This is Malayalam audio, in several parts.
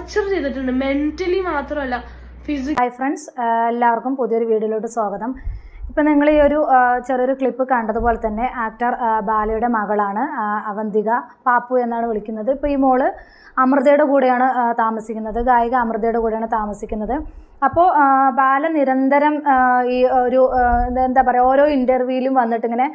ടോർച്ചർ ചെയ്തിട്ടുണ്ട്, മെന്റലി മാത്രമല്ല ഫിസിക്കലി. ഹായ് ഫ്രണ്ട്സ്, എല്ലാവർക്കും പുതിയൊരു വീഡിയോയിലോട്ട് സ്വാഗതം. ഇപ്പം നിങ്ങൾ ഈ ഒരു ചെറിയൊരു ക്ലിപ്പ് കണ്ടതുപോലെ തന്നെ ആക്ടർ ബാലയുടെ മകളാണ് അവന്തിക. പാപ്പു എന്നാണ് വിളിക്കുന്നത്. ഇപ്പോൾ ഈ മോള് അമൃതയുടെ കൂടെയാണ് താമസിക്കുന്നത്, ഗായിക അമൃതയുടെ കൂടെയാണ് താമസിക്കുന്നത്. അപ്പോൾ ബാല നിരന്തരം ഈ ഒരു എന്താ പറയുക, ഓരോ ഇൻ്റർവ്യൂവിലും വന്നിട്ട് ഇങ്ങനെ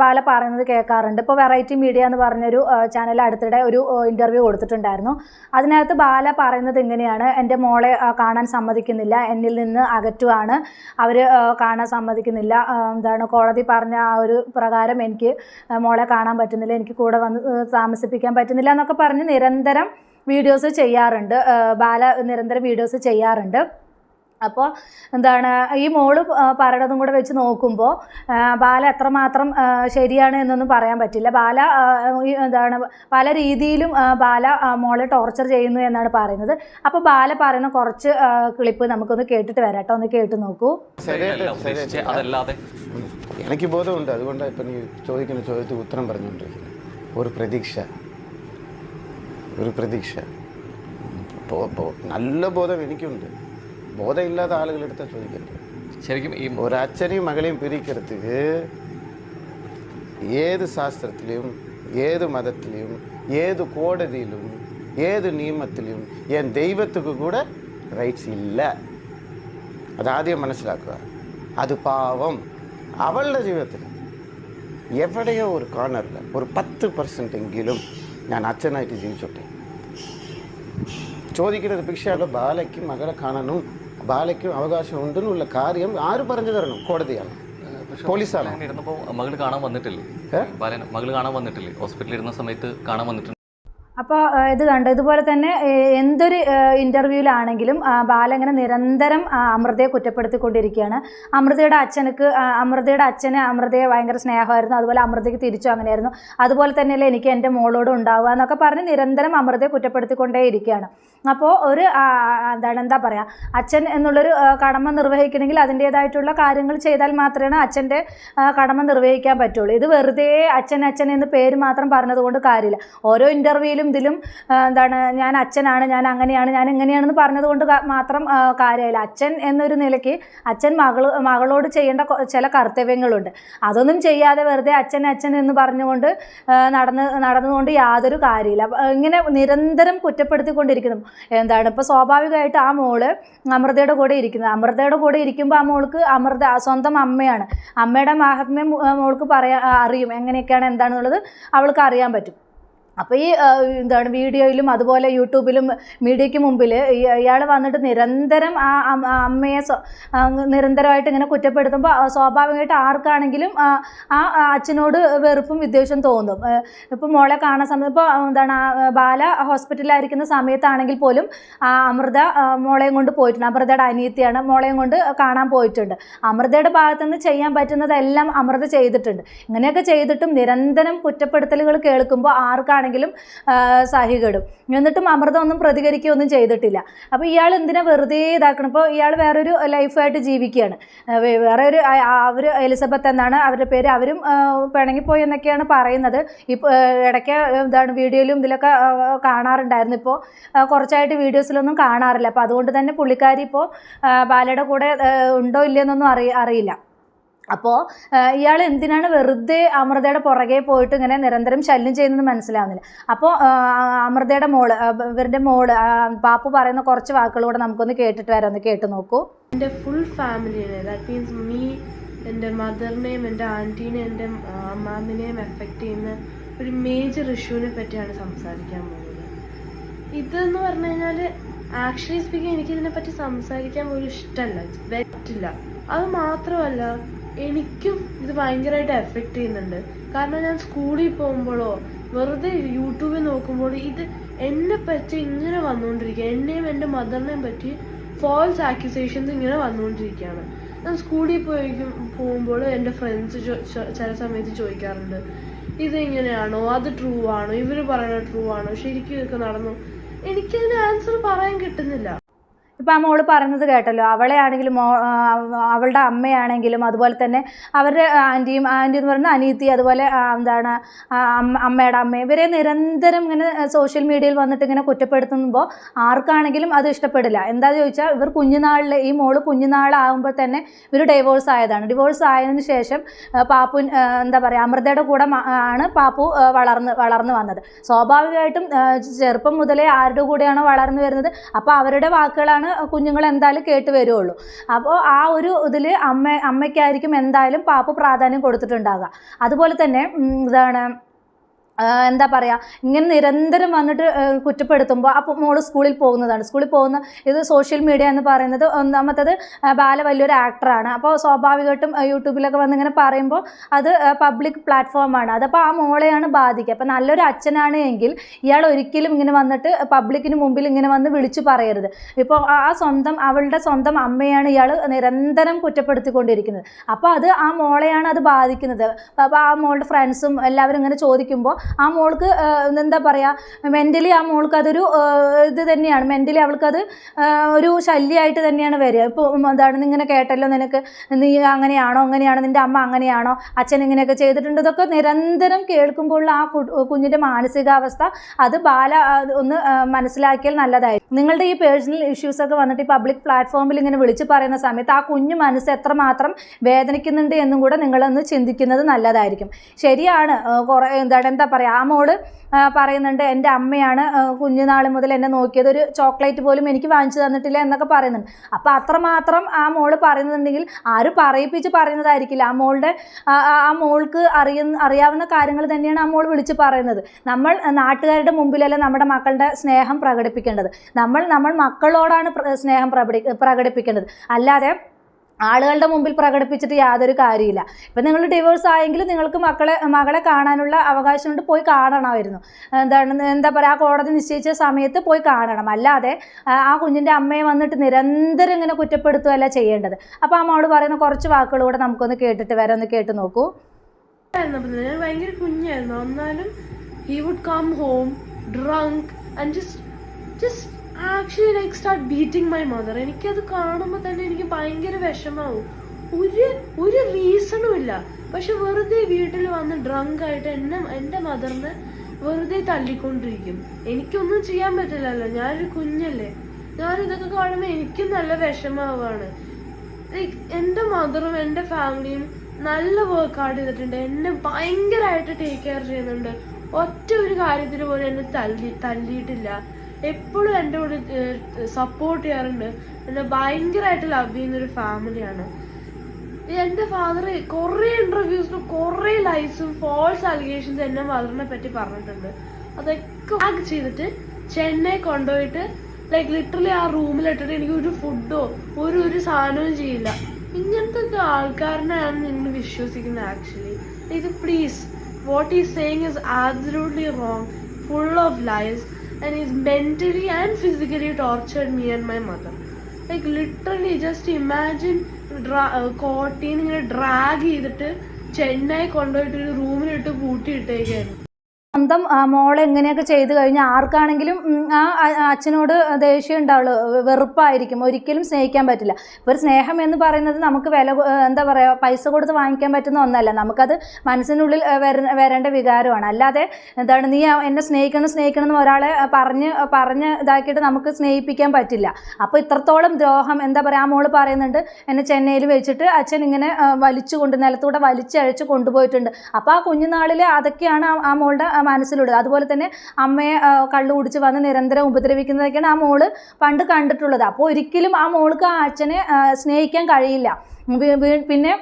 ബാല പറയുന്നത് കേൾക്കാറുണ്ട്. ഇപ്പോൾ വെറൈറ്റി മീഡിയ എന്ന് പറഞ്ഞൊരു ചാനൽ അടുത്തിടെ ഒരു ഇൻ്റർവ്യൂ കൊടുത്തിട്ടുണ്ടായിരുന്നു. അതിനകത്ത് ബാല പറയുന്നത് ഇങ്ങനെയാണ്: എൻ്റെ മോളെ കാണാൻ സമ്മതിക്കുന്നില്ല, എന്നിൽ നിന്ന് അകറ്റുവാണ്, അവർ കാണാൻ സമ്മതിക്കുന്നില്ല, എന്താണ് കോടതി പറഞ്ഞ ആ ഒരു പ്രകാരം എനിക്ക് മോളെ കാണാൻ പറ്റുന്നില്ല, എനിക്ക് കൂടെ വന്ന് താമസിപ്പിക്കാൻ പറ്റുന്നില്ല എന്നൊക്കെ പറഞ്ഞ് നിരന്തരം വീഡിയോസ് ചെയ്യാറുണ്ട്. ബാല നിരന്തരം വീഡിയോസ് ചെയ്യാറുണ്ട്. അപ്പോൾ എന്താണ് ഈ മോള് പറയണതും കൂടെ വെച്ച് നോക്കുമ്പോൾ ബാല എത്രമാത്രം ശരിയാണ് എന്നൊന്നും പറയാൻ പറ്റില്ല. ബാല എന്താണ് പല രീതിയിലും ബാല മോളെ ടോർച്ചർ ചെയ്യുന്നു എന്നാണ് പറയുന്നത്. അപ്പോൾ ബാല പറയുന്ന കുറച്ച് ക്ലിപ്പ് നമുക്കൊന്ന് കേട്ടിട്ട് വരാം കേട്ടോ, ഒന്ന് കേട്ട് നോക്കൂ. എനിക്ക് ബോധമുണ്ട്, അതുകൊണ്ടാണ് ഇപ്പം നീ ചോദിക്കുന്ന ചോദ്യത്തിന് ഉത്തരം പറഞ്ഞുകൊണ്ടിരിക്കുന്നത്. ഒരു പ്രതീക്ഷ നല്ല ബോധം എനിക്കുണ്ട്. ബോധമില്ലാത്ത ആളുകളെടുത്ത് ചോദിക്കുന്നത്. ശരിക്കും ഈ ഒരച്ഛനെയും മകളെയും പിരിக்கிறதுக்கு ഏത് ശാസ്ത്രത്തിലും ഏത് മതത്തിലും ഏത് കോടതിയിലും ഏത് നിയമത്തിലും എൻ ദൈവത്തിക്ക് കൂടെ റൈറ്റ്സ് ഇല്ല. അതാദ്യം മനസ്സിലാക്കുക. അത് പാവം. അവളുടെ ജീവിതത്തിൽ എവിടെയോ ഒരു കോർണറിൽ ഒരു 10% എങ്കിലും ഞാൻ അച്ഛനായിട്ട് ജീവിച്ചോട്ടെ. ചോദിക്കുന്നത് ഭിക്ഷയുള്ള ബാലയ്ക്ക് മകളെ കാണണം, ബാലയ്ക്കും അവകാശം ഉണ്ടെന്നുള്ള കാര്യം ആര് പറഞ്ഞു തരണം? കോടതിയാണ്, പോലീസാണ്. ഇരുന്നപ്പോൾ മകള് കാണാൻ വന്നിട്ടില്ലേ? മകള് കാണാൻ വന്നിട്ടില്ലേ? ഹോസ്പിറ്റലിൽ ഇരുന്ന സമയത്ത് കാണാൻ വന്നിട്ടുണ്ട്. അപ്പോൾ ഇത് കണ്ടു. ഇതുപോലെ തന്നെ എന്തൊരു ഇൻ്റർവ്യൂവിലാണെങ്കിലും ബാല ഇങ്ങനെ നിരന്തരം അമൃതയെ കുറ്റപ്പെടുത്തിക്കൊണ്ടിരിക്കുകയാണ്. അമൃതയുടെ അച്ഛന് അമൃതയെ ഭയങ്കര സ്നേഹമായിരുന്നു, അതുപോലെ അമൃതയ്ക്ക് തിരിച്ചു അങ്ങനെയായിരുന്നു, അതുപോലെ തന്നെയല്ലേ എനിക്ക് എൻ്റെ മോളോട് ഉണ്ടാവുക എന്നൊക്കെ പറഞ്ഞ് നിരന്തരം അമൃതയെ കുറ്റപ്പെടുത്തിക്കൊണ്ടേ ഇരിക്കുകയാണ്. അപ്പോൾ ഒരു എന്താ പറയുക, അച്ഛൻ എന്നുള്ളൊരു കടമ നിർവഹിക്കണമെങ്കിൽ അതിൻ്റേതായിട്ടുള്ള കാര്യങ്ങൾ ചെയ്താൽ മാത്രമേ അച്ഛൻ്റെ കടമ നിർവഹിക്കാൻ പറ്റുള്ളൂ. ഇത് വെറുതെ അച്ഛൻ എന്ന് പേര് മാത്രം പറഞ്ഞതുകൊണ്ട് കാര്യമില്ല. ഓരോ ഇൻ്റർവ്യൂവിലും ഇതിലും എന്താണ് ഞാൻ അച്ഛനാണ്, ഞാൻ അങ്ങനെയാണ്, ഞാൻ ഇങ്ങനെയാണെന്ന് പറഞ്ഞതുകൊണ്ട് മാത്രം കാര്യമില്ല. അച്ഛൻ എന്നൊരു നിലയ്ക്ക് അച്ഛൻ മകളോട് ചെയ്യേണ്ട ചില കർത്തവ്യങ്ങളുണ്ട്. അതൊന്നും ചെയ്യാതെ വെറുതെ അച്ഛൻ എന്ന് പറഞ്ഞുകൊണ്ട് നടന്നുകൊണ്ട് യാതൊരു കാര്യമില്ല. ഇങ്ങനെ നിരന്തരം കുറ്റപ്പെടുത്തിക്കൊണ്ടിരിക്കുന്നു. എന്താണ് ഇപ്പോൾ സ്വാഭാവികമായിട്ട് ആ മോള് അമൃതയുടെ കൂടെ ഇരിക്കുന്നത്. അമൃതയുടെ കൂടെ ഇരിക്കുമ്പോൾ ആ മോൾക്ക് അമൃത സ്വന്തം അമ്മയാണ്. അമ്മയുടെ മാഹാത്മ്യം മോൾക്ക് അറിയും, എങ്ങനെയൊക്കെയാണ് എന്താണെന്നുള്ളത് അവൾക്ക് അറിയാൻ പറ്റും. അപ്പോൾ ഈ എന്താണ് വീഡിയോയിലും അതുപോലെ യൂട്യൂബിലും മീഡിയയ്ക്ക് മുമ്പിൽ ഇയാൾ വന്നിട്ട് നിരന്തരം ആ അമ്മയെ നിരന്തരമായിട്ട് ഇങ്ങനെ കുറ്റപ്പെടുത്തുമ്പോൾ സ്വാഭാവികമായിട്ട് ആർക്കാണെങ്കിലും ആ അച്ഛനോട് വെറുപ്പും വിദ്വേഷം തോന്നും. ഇപ്പോൾ മോളെ കാണാൻ സമയത്ത് ഇപ്പോൾ എന്താണ് ബാല ഹോസ്പിറ്റലിലായിരിക്കുന്ന സമയത്താണെങ്കിൽ പോലും അമൃത മോളെയും കൊണ്ട് പോയിട്ടുണ്ട്. അമൃതയുടെ അനിയത്തിയാണ്, മോളെയും കൊണ്ട് കാണാൻ പോയിട്ടുണ്ട്. അമൃതയുടെ ഭാഗത്തുനിന്ന് ചെയ്യാൻ പറ്റുന്നതെല്ലാം അമൃത ചെയ്തിട്ടുണ്ട്. ഇങ്ങനെയൊക്കെ ചെയ്തിട്ടും നിരന്തരം കുറ്റപ്പെടുത്തലുകൾ കേൾക്കുമ്പോൾ ആർക്കാണ് സഹികെടും. എന്നിട്ടും അമൃത ഒന്നും പ്രതികരിക്കുകയൊന്നും ചെയ്തിട്ടില്ല. അപ്പോൾ ഇയാൾ എന്തിനാ വെറുതെ ഇതാക്കണം? ഇപ്പോൾ ഇയാൾ വേറൊരു ലൈഫായിട്ട് ജീവിക്കുകയാണ്. വേറെ അവർ എലിസബത്ത് എന്നാണ് അവരുടെ പേര്, അവരും പിണങ്ങിപ്പോയി എന്നൊക്കെയാണ് പറയുന്നത്. ഇപ്പോൾ ഇടയ്ക്ക് എന്താണ് വീഡിയോയിലും ഇതിലൊക്കെ കാണാറുണ്ടായിരുന്നു. ഇപ്പോൾ കുറച്ചായിട്ട് വീഡിയോസിലൊന്നും കാണാറില്ല. അപ്പോൾ അതുകൊണ്ട് തന്നെ പുള്ളിക്കാരി ഇപ്പോൾ ബാലയുടെ കൂടെ ഉണ്ടോ ഇല്ലയെന്നൊന്നും അറിയില്ല. അപ്പോൾ ഇയാൾ എന്തിനാണ് വെറുതെ അമൃതയുടെ പുറകെ പോയിട്ട് ഇങ്ങനെ നിരന്തരം ശല്യം ചെയ്യുന്നത് മനസ്സിലാവുന്നില്ല. അപ്പോൾ അമൃതയുടെ ഇവരുടെ മോള് പാപ്പു പറയുന്ന കുറച്ച് വാക്കുകളൂടെ നമുക്കൊന്ന് കേട്ടിട്ട് വരാം. ഒന്ന് കേട്ട് നോക്കൂ. എൻ്റെ ഫുൾ ഫാമിലിനെ, ദാറ്റ് മീൻസ് മീ, എൻ്റെ മദറിനെയും എൻ്റെ ആൻറ്റീനെയും എൻ്റെ അമ്മാമിനെയും എഫക്റ്റ് ചെയ്യുന്ന ഒരു മേജർ ഇഷ്യൂവിനെ പറ്റിയാണ് സംസാരിക്കാൻ പോകുന്നത്. ഇതെന്ന് പറഞ്ഞു കഴിഞ്ഞാൽ ആക്ച്വലി സ്പീക്കിങ് എനിക്കിതിനെപ്പറ്റി സംസാരിക്കാൻ പോലും ഇഷ്ടമല്ല, പറ്റില്ല. അത് മാത്രമല്ല എനിക്കും ഇത് ഭയങ്കരമായിട്ട് എഫക്റ്റ് ചെയ്യുന്നുണ്ട്. കാരണം ഞാൻ സ്കൂളിൽ പോകുമ്പോഴോ വെറുതെ യൂട്യൂബിൽ നോക്കുമ്പോഴോ ഇത് എന്നെ പറ്റി ഇങ്ങനെ വന്നുകൊണ്ടിരിക്കുക, എന്നെയും എൻ്റെ മദറിനെയും പറ്റി ഫോൾസ് ആക്യുസേഷൻസ് ഇങ്ങനെ വന്നുകൊണ്ടിരിക്കുകയാണ്. ഞാൻ സ്കൂളിൽ പോകുമ്പോൾ എൻ്റെ ഫ്രണ്ട്സ് ചില സമയത്ത് ചോദിക്കാറുണ്ട്, ഇത് ഇങ്ങനെയാണോ, അത് ട്രൂ ആണോ, ഇവർ പറയുന്നത് ട്രൂ ആണോ, ശരിക്കും ഇതൊക്കെ നടന്നു? എനിക്കതിന് ആൻസർ പറയാൻ കിട്ടുന്നില്ല. ഇപ്പം ആ മോള് പറയുന്നത് കേട്ടല്ലോ, അവളെ ആണെങ്കിലും അവളുടെ അമ്മയാണെങ്കിലും അതുപോലെ തന്നെ അവരുടെ ആൻറ്റി എന്ന് പറയുന്ന അനിയത്തി, അതുപോലെ എന്താണ് അമ്മയുടെ അമ്മ, ഇവരെ നിരന്തരം ഇങ്ങനെ സോഷ്യൽ മീഡിയയിൽ വന്നിട്ട് ഇങ്ങനെ കുറ്റപ്പെടുത്തുമ്പോൾ ആർക്കാണെങ്കിലും അത് ഇഷ്ടപ്പെടില്ല. എന്താണെന്ന് ചോദിച്ചാൽ ഇവർ കുഞ്ഞുനാളിൽ, ഈ മോള് കുഞ്ഞുനാളാകുമ്പോൾ തന്നെ ഇവർ ഡിവോഴ്സ് ആയതാണ്. ഡിവോഴ്സ് ആയതിനു ശേഷം പാപ്പു എന്താ പറയുക, അമൃതയുടെ കൂടെ ആണ് പാപ്പു വളർന്ന് വന്നത്. സ്വാഭാവികമായിട്ടും ചെറുപ്പം മുതലേ ആരുടെ കൂടെയാണോ വളർന്നു വരുന്നത്, അപ്പോൾ അവരുടെ വാക്കുകളാണ് കുഞ്ഞുങ്ങൾ എന്തായാലും കേട്ട് വരുള്ളൂ. അപ്പോൾ ആ ഒരു ഇതിൽ അമ്മയ്ക്കായിരിക്കും എന്തായാലും പാപ്പു പ്രാധാന്യം കൊടുത്തിട്ടുണ്ടാകുക. അതുപോലെ തന്നെ ഇതാണ് എന്താ പറയുക, ഇങ്ങനെ നിരന്തരം വന്നിട്ട് കുറ്റപ്പെടുത്തുമ്പോൾ അപ്പോൾ മോള് സ്കൂളിൽ പോകുന്നതാണ്. സ്കൂളിൽ പോകുന്ന ഇത് സോഷ്യൽ മീഡിയ എന്ന് പറയുന്നത്, ഒന്നാമത്തത് ബാല വലിയൊരു ആക്ടറാണ്. അപ്പോൾ സ്വാഭാവികമായിട്ടും യൂട്യൂബിലൊക്കെ വന്ന് ഇങ്ങനെ പറയുമ്പോൾ അത് പബ്ലിക് പ്ലാറ്റ്ഫോമാണ്. അതപ്പോൾ ആ മോളെയാണ് ബാധിക്കുക. അപ്പോൾ നല്ലൊരു അച്ഛനാണ് എങ്കിൽ ഇയാൾ ഒരിക്കലും ഇങ്ങനെ വന്നിട്ട് പബ്ലിക്കിന് മുമ്പിൽ ഇങ്ങനെ വന്ന് വിളിച്ചു പറയരുത്. ഇപ്പോൾ അവളുടെ സ്വന്തം അമ്മയാണ് ഇയാൾ നിരന്തരം കുറ്റപ്പെടുത്തിക്കൊണ്ടിരിക്കുന്നത്. അപ്പോൾ അത് ആ മോളെയാണ് അത് ബാധിക്കുന്നത്. അപ്പോൾ ആ മോളുടെ ഫ്രണ്ട്സും എല്ലാവരും ഇങ്ങനെ ചോദിക്കുമ്പോൾ ആ മോൾക്ക് എന്താ പറയുക, മെൻ്റലി ആ മോൾക്ക് അതൊരു ഇത് തന്നെയാണ്. മെൻ്റലി അവൾക്കത് ഒരു ശല്യമായിട്ട് തന്നെയാണ് വരിക. ഇപ്പോൾ എന്താണ്, ഇങ്ങനെ കേട്ടല്ലോ, നിനക്ക് നീ അങ്ങനെയാണോ, നിൻ്റെ അമ്മ അങ്ങനെയാണോ, അച്ഛൻ ഇങ്ങനെയൊക്കെ ചെയ്തിട്ടുണ്ട്, ഇതൊക്കെ നിരന്തരം കേൾക്കുമ്പോൾ ആ കുഞ്ഞിൻ്റെ മാനസികാവസ്ഥ അത് ബാല ഒന്ന് മനസ്സിലാക്കിയാൽ നല്ലതായിരിക്കും. നിങ്ങളുടെ ഈ പേഴ്സണൽ ഇഷ്യൂസൊക്കെ വന്നിട്ട് ഈ പബ്ലിക് പ്ലാറ്റ്ഫോമിൽ ഇങ്ങനെ വിളിച്ച് പറയുന്ന സമയത്ത് ആ കുഞ്ഞു മനസ്സ് എത്രമാത്രം വേദനിക്കുന്നുണ്ട് എന്നും കൂടെ നിങ്ങളൊന്ന് ചിന്തിക്കുന്നത് നല്ലതായിരിക്കും. ശരിയാണ്, കുറേ എന്താ പറയുക, ആ മോള് പറയുന്നുണ്ട്, എൻ്റെ അമ്മയാണ് കുഞ്ഞുനാൾ മുതൽ എന്നെ നോക്കിയത്, ഒരു ചോക്ലേറ്റ് പോലും എനിക്ക് വാങ്ങിച്ചു തന്നിട്ടില്ല എന്നൊക്കെ പറയുന്നുണ്ട്. അപ്പോൾ അത്രമാത്രം ആ മോള് പറയുന്നുണ്ടെങ്കിൽ ആരും പറയിപ്പിച്ച് പറയുന്നതായിരിക്കില്ല. ആ മോൾക്ക് അറിയാവുന്ന കാര്യങ്ങൾ തന്നെയാണ് ആ മോൾ വിളിച്ച് പറയുന്നത്. നമ്മൾ നാട്ടുകാരുടെ മുമ്പിലല്ല നമ്മുടെ മക്കളുടെ സ്നേഹം പ്രകടിപ്പിക്കേണ്ടത്. നമ്മൾ മക്കളോടാണ് സ്നേഹം പ്രകടിപ്പിക്കേണ്ടത്, അല്ലാതെ ആളുകളുടെ മുമ്പിൽ പ്രകടിപ്പിച്ചിട്ട് യാതൊരു കാര്യമില്ല. ഇപ്പം നിങ്ങൾ ഡിവോഴ്സ് ആയെങ്കിൽ നിങ്ങൾക്ക് മകളെ കാണാനുള്ള അവകാശമുണ്ട്, പോയി കാണണമായിരുന്നു. എന്താ പറയുക, ആ കോടതി നിശ്ചയിച്ച സമയത്ത് പോയി കാണണം. അല്ലാതെ ആ കുഞ്ഞിൻ്റെ അമ്മയെ വന്നിട്ട് നിരന്തരം ഇങ്ങനെ കുറ്റപ്പെടുത്തുകയല്ല ചെയ്യേണ്ടത്. അപ്പോൾ ആ മോള് പറയുന്ന കുറച്ച് വാക്കുകൾ കൂടെ നമുക്കൊന്ന് കേട്ടിട്ട് വരാം, ഒന്ന് കേട്ട് നോക്കൂ. ഞാൻ ഭയങ്കര കുഞ്ഞായിരുന്നു, എന്നാലും he would come home drunk and just actually like start beating my mother. എനിക്കത് കാണുമ്പോൾ തന്നെ എനിക്ക് ഭയങ്കര വിഷമാവും. ഒരു റീസണും ഇല്ല, പക്ഷെ വെറുതെ വീട്ടിൽ വന്ന് ഡ്രങ്ക് ആയിട്ട് എൻ്റെ മദറിനെ വെറുതെ തല്ലിക്കൊണ്ടിരിക്കും. എനിക്കൊന്നും ചെയ്യാൻ പറ്റില്ലല്ലോ, ഞാനൊരു കുഞ്ഞല്ലേ. ഞാനിതൊക്കെ കാണുമ്പോൾ എനിക്കും നല്ല വിഷമാവാണ്. ലൈക്ക് എൻ്റെ മദറും എൻ്റെ ഫാമിലിയും നല്ല വർക്ക് ഔട്ട് ചെയ്തിട്ടുണ്ട്, എന്നെ ഭയങ്കരമായിട്ട് ടേക്ക് കെയർ ചെയ്യുന്നുണ്ട്. ഒറ്റ ഒരു കാര്യത്തിന് പോലും എന്നെ തല്ലിയിട്ടില്ല. എപ്പോഴും എൻ്റെ കൂടെ സപ്പോർട്ട് ചെയ്യാറുണ്ട്. എന്നെ ഭയങ്കരമായിട്ട് ലവ് ചെയ്യുന്നൊരു ഫാമിലിയാണ്. എൻ്റെ ഫാദർ കുറേ ഇന്റർവ്യൂസിലും കുറേ ലൈസും ഫോൾസ് അലിഗേഷൻസ് എൻ്റെ മദറിനെ പറ്റി പറഞ്ഞിട്ടുണ്ട്. അതൊക്കെ ഹാക്ക് ചെയ്തിട്ട് ചെന്നൈ കൊണ്ടുപോയിട്ട് ലൈക്ക് ലിറ്ററലി ആ റൂമിലിട്ടിട്ട് എനിക്ക് ഒരു ഫുഡോ ഒരു സാധനവും ചെയ്യില്ല. ഇങ്ങനത്തെ ആൾക്കാരനെയാണ് നിങ്ങൾ വിശ്വസിക്കുന്നത്. ആക്ച്വലി ഇത് please, what is saying is absolutely wrong, full of lies, and he's mentally and physically tortured me and my mother. Like literally just imagine കോട്ടയിൽ ഇങ്ങനെ ഡ്രാഗ് ചെയ്തിട്ട് ചെന്നൈ കൊണ്ടുപോയിട്ട് ഒരു റൂമിലിട്ട് പൂട്ടിയിട്ടേക്കായിരുന്നു. സ്വന്തം മോളെ എങ്ങനെയൊക്കെ ചെയ്തു കഴിഞ്ഞാൽ ആർക്കാണെങ്കിലും ആ അച്ഛനോട് ദേഷ്യം ഉണ്ടാവുള്ളൂ, വെറുപ്പായിരിക്കും, ഒരിക്കലും സ്നേഹിക്കാൻ പറ്റില്ല. ഇപ്പോൾ സ്നേഹം എന്ന് പറയുന്നത് നമുക്ക് എന്താ പറയുക, പൈസ കൊടുത്ത് വാങ്ങിക്കാൻ പറ്റുന്ന ഒന്നല്ല, നമുക്കത് മനസ്സിനുള്ളിൽ വരേണ്ട വികാരമാണ്. അല്ലാതെ എന്താണ്, നീ എന്നെ സ്നേഹിക്കണം എന്ന് ഒരാളെ പറഞ്ഞ് ഇതാക്കിയിട്ട് നമുക്ക് സ്നേഹിപ്പിക്കാൻ പറ്റില്ല. അപ്പോൾ ഇത്രത്തോളം ദ്രോഹം, എന്താ പറയുക, ആ മോള് പറയുന്നുണ്ട്, എന്നെ ചെന്നൈയിൽ വെച്ചിട്ട് അച്ഛൻ ഇങ്ങനെ നിലത്തൂടെ വലിച്ചഴച്ച് കൊണ്ടുപോയിട്ടുണ്ട്. അപ്പോൾ ആ കുഞ്ഞുനാളിൽ അതൊക്കെയാണ് ആ മോളുടെ മനസ്സിലുള്ളത്. അതുപോലെ തന്നെ അമ്മയെ കള്ളു കുടിച്ച് വന്ന് നിരന്തരം ഉപദ്രവിക്കുന്നതൊക്കെയാണ് ആ മോള് പണ്ട് കണ്ടിട്ടുള്ളത്. അപ്പോൾ ഒരിക്കലും ആ മോൾക്ക് ആ അച്ഛനെ സ്നേഹിക്കാൻ കഴിയില്ല. പിന്നെ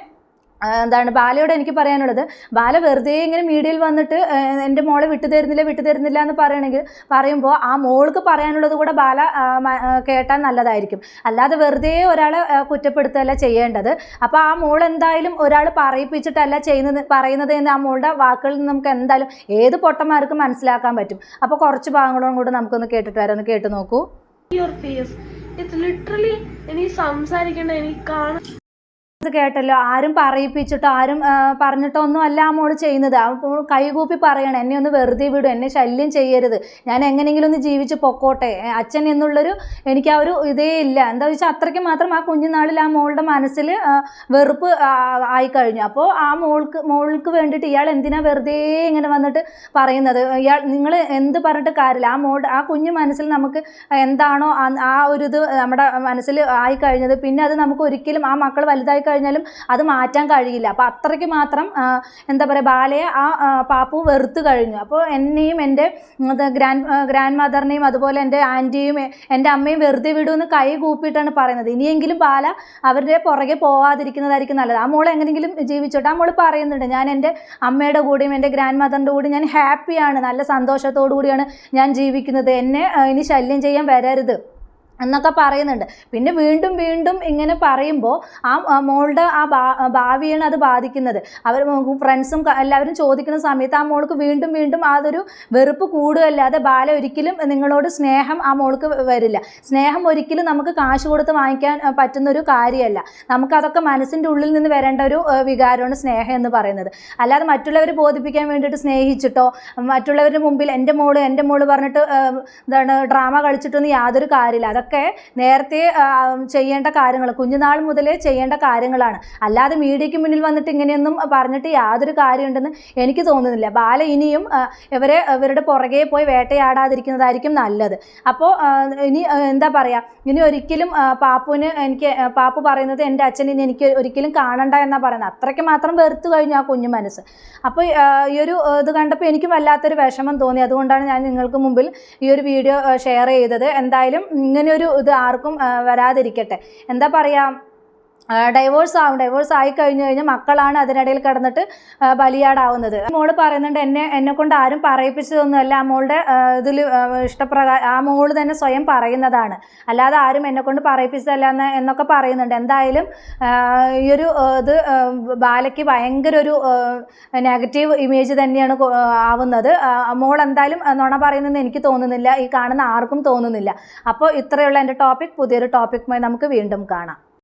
എന്താണ് ബാലയോട് എനിക്ക് പറയാനുള്ളത്, ബാല വെറുതെ ഇങ്ങനെ മീഡിയയിൽ വന്നിട്ട് എൻ്റെ മോളെ വിട്ടുതരുന്നില്ല എന്ന് പറയുമ്പോൾ ആ മോൾക്ക് പറയാനുള്ളത് കൂടെ ബാല കേട്ടാൽ നല്ലതായിരിക്കും. അല്ലാതെ വെറുതെ ഒരാളെ കുറ്റപ്പെടുത്തുകയല്ല ചെയ്യേണ്ടത്. അപ്പോൾ ആ മോൾ എന്തായാലും ഒരാൾ പറയിപ്പിച്ചിട്ടല്ല പറയുന്നത് എന്ന് ആ മോളുടെ വാക്കുകളിൽ നിന്ന് നമുക്ക് എന്തായാലും ഏത് പൊട്ടന്മാർക്കും മനസ്സിലാക്കാൻ പറ്റും. അപ്പോൾ കുറച്ച് ഭാഗങ്ങളും കൂടെ നമുക്കൊന്ന് കേട്ടിട്ട് വരാം, ഒന്ന് കേട്ട് നോക്കൂ. എനിക്ക് സംസാരിക്കേണ്ട, എനിക്ക് കാണാൻ ഇത് കേട്ടല്ലോ, ആരും പറയിപ്പിച്ചിട്ടോ ആരും പറഞ്ഞിട്ടോ ഒന്നും അല്ല ആ മോള് ചെയ്യുന്നത്. ആ മോൾ കൈകൂപ്പി പറയണം, എന്നെ ഒന്ന് വെറുതെ വിടും, എന്നെ ശല്യം ചെയ്യരുത്, ഞാൻ എങ്ങനെയെങ്കിലും ഒന്ന് ജീവിച്ച് പൊക്കോട്ടെ, അച്ഛൻ എന്നുള്ളൊരു എനിക്ക് ആ ഒരു ഇതേ ഇല്ല. എന്താ വെച്ചാൽ അത്രയ്ക്ക് മാത്രം ആ കുഞ്ഞുനാളിൽ ആ മോളുടെ മനസ്സിൽ വെറുപ്പ് ആയിക്കഴിഞ്ഞു. അപ്പോൾ ആ മോൾക്ക് വേണ്ടിയിട്ട് ഇയാൾ എന്തിനാ വെറുതെ ഇങ്ങനെ വന്നിട്ട് പറയുന്നത്? നിങ്ങൾ എന്ത് പറഞ്ഞിട്ട് കാര്യമില്ല. ആ കുഞ്ഞു മനസ്സിൽ നമുക്ക് എന്താണോ ആ ഒരു ഇത് നമ്മുടെ മനസ്സിൽ ആയിക്കഴിഞ്ഞത്, പിന്നെ അത് നമുക്ക് ഒരിക്കലും ആ മക്കൾ വലുതായി കഴിഞ്ഞാലും അത് മാറ്റാൻ കഴിയില്ല. അപ്പോൾ അത്രയ്ക്ക് മാത്രം എന്താ പറയുക, ബാലയെ ആ പാപ്പു വെറുത്ത് കഴിഞ്ഞു. അപ്പോൾ എന്നെയും എൻ്റെ ഗ്രാൻഡ് മദറിനെയും അതുപോലെ എൻ്റെ ആൻറ്റിയും എൻ്റെ അമ്മയും വെറുതെ വിടുമെന്ന് കൈ കൂപ്പിയിട്ടാണ് പറയുന്നത്. ഇനിയെങ്കിലും ബാല അവരുടെ പുറകെ പോവാതിരിക്കുന്നതായിരിക്കും നല്ലത്. ആ മോൾ എങ്ങനെയെങ്കിലും ജീവിച്ചോട്ടെ. ആ മോൾ പറയുന്നുണ്ട്, ഞാൻ എൻ്റെ അമ്മയുടെ കൂടെയും എൻ്റെ ഗ്രാൻഡ് മദറിൻ്റെ കൂടെയും ഞാൻ ഹാപ്പിയാണ്, നല്ല സന്തോഷത്തോടു കൂടിയാണ് ഞാൻ ജീവിക്കുന്നത്, എന്നെ ഇനി ശല്യം ചെയ്യാൻ വരരുത് എന്നൊക്കെ പറയുന്നുണ്ട്. പിന്നെ വീണ്ടും വീണ്ടും ഇങ്ങനെ പറയുമ്പോൾ ആ മോളുടെ ആ ഭാവിയാണ് അത് ബാധിക്കുന്നത്. അവർ ഫ്രണ്ട്സും എല്ലാവരും ചോദിക്കുന്ന സമയത്ത് ആ മോൾക്ക് വീണ്ടും വീണ്ടും അതൊരു വെറുപ്പ് കൂടുകയല്ലാതെ ബാല ഒരിക്കലും നിങ്ങളോട് സ്നേഹം ആ മോൾക്ക് വരില്ല. സ്നേഹം ഒരിക്കലും നമുക്ക് കാശ് കൊടുത്ത് വാങ്ങിക്കാൻ പറ്റുന്നൊരു കാര്യമല്ല. നമുക്കതൊക്കെ മനസ്സിൻ്റെ ഉള്ളിൽ നിന്ന് വരേണ്ട ഒരു വികാരമാണ് സ്നേഹം എന്ന് പറയുന്നത്. അല്ലാതെ മറ്റുള്ളവരെ ബോധിപ്പിക്കാൻ വേണ്ടിയിട്ട് സ്നേഹിച്ചിട്ടോ മറ്റുള്ളവരുടെ മുമ്പിൽ എൻ്റെ മോള് പറഞ്ഞിട്ട് എന്താണ് ഡ്രാമ കളിച്ചിട്ടൊന്നും യാതൊരു കാര്യമില്ല. അതൊക്കെ നേരത്തെ ചെയ്യേണ്ട കാര്യങ്ങൾ, കുഞ്ഞുനാൾ മുതലേ ചെയ്യേണ്ട കാര്യങ്ങളാണ്. അല്ലാതെ മീഡിയയ്ക്ക് മുന്നിൽ വന്നിട്ട് ഇങ്ങനെയൊന്നും പറഞ്ഞിട്ട് യാതൊരു കാര്യമുണ്ടെന്ന് എനിക്ക് തോന്നുന്നില്ല. ബാല ഇനിയും ഇവരുടെ പുറകെ പോയി വേട്ടയാടാതിരിക്കുന്നതായിരിക്കും നല്ലത്. അപ്പോൾ ഇനി എന്താ പറയുക, ഇനി ഒരിക്കലും പാപ്പു പറയുന്നത് എൻ്റെ അച്ഛൻ ഇനി എനിക്ക് ഒരിക്കലും കാണണ്ട എന്നാണ് പറയുന്നത്. അത്രയ്ക്ക് മാത്രം വെറുത്തു കഴിഞ്ഞു ആ കുഞ്ഞു മനസ്സ്. അപ്പോൾ ഈ ഒരു ഇത് കണ്ടപ്പോൾ എനിക്ക് വല്ലാത്തൊരു വിഷമം തോന്നി. അതുകൊണ്ടാണ് ഞാൻ നിങ്ങൾക്ക് മുമ്പിൽ ഈ ഒരു വീഡിയോ ഷെയർ ചെയ്തത്. എന്തായാലും ഇങ്ങനെയൊരു ഇത് ആർക്കും വരാതിരിക്കട്ടെ. എന്താ പറയുക, ഡൈവോഴ്സ് ആയി കഴിഞ്ഞാൽ മക്കളാണ് അതിനിടയിൽ കിടന്നിട്ട് ബലിയാടാവുന്നത്. മോള് പറയുന്നുണ്ട്, എന്നെ കൊണ്ട് ആരും പറയിപ്പിച്ചതൊന്നുമല്ല, ആ മോളുടെ ഇതിൽ ഇഷ്ടപ്രകാരം ആ മോള് തന്നെ സ്വയം പറയുന്നതാണ്, അല്ലാതെ ആരും എന്നെ കൊണ്ട് പറയിപ്പിച്ചതല്ല എന്നൊക്കെ പറയുന്നുണ്ട്. എന്തായാലും ഈ ഒരു ഇത് ബാലയ്ക്ക് ഭയങ്കര ഒരു നെഗറ്റീവ് ഇമേജ് തന്നെയാണ് ആവുന്നത്. മോൾ എന്തായാലും നുണ പറയുന്നതെന്ന് എനിക്ക് തോന്നുന്നില്ല, ഈ കാണുന്ന ആർക്കും തോന്നുന്നില്ല. അപ്പോൾ ഇത്രയുള്ള എൻ്റെ ടോപ്പിക്. പുതിയൊരു ടോപ്പിക്കുമായി നമുക്ക് വീണ്ടും കാണാം.